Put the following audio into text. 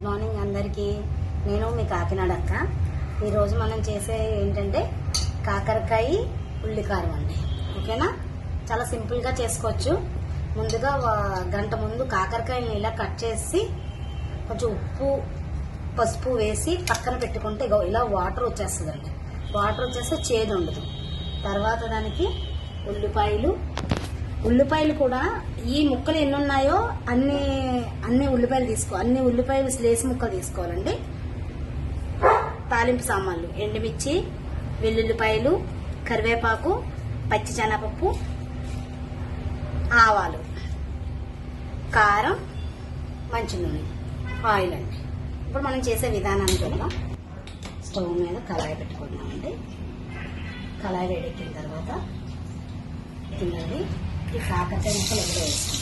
Morning అందరికీ. నేను మీ కాకినాడ అక్క. ఈరోజు మనం చేసే ఏంటంటే కాకరకాయ ఉల్లికారం అండి. ఓకేనా? చాలా సింపుల్గా చేసుకోవచ్చు. ముందుగా గంట ముందు కాకరకాయని ఇలా కట్ చేసి కొంచెం ఉప్పు పసుపు వేసి పక్కన పెట్టుకుంటే ఇలా వాటర్ వచ్చేస్తుందండి. వాటర్ వచ్చేస్తే చేదు ఉండదు. తర్వాత దానికి ఉల్లిపాయలు కూడా ఈ ముక్కలు ఎన్ని ఉన్నాయో అన్ని ఉల్లిపాయలు అన్ని ఉల్లిపాయలు స్లేసి ముక్కలు తీసుకోవాలండి. తాలింపు సామాన్లు ఎండుమిర్చి, వెల్లుల్లిపాయలు, కరివేపాకు, పచ్చి శనగపప్పు, ఆవాలు, కారం, మంచి నూనె, ఆయిల్ అండి. ఇప్పుడు మనం చేసే విధానానికి వెళ్దాం. స్టవ్ మీద కళాయి పెట్టుకుందామండి. కళాయి వేడెక్కిన తర్వాత తిన్నది ఈ కాకరకాయ ముక్కలు ఎదురు వేస్తాం.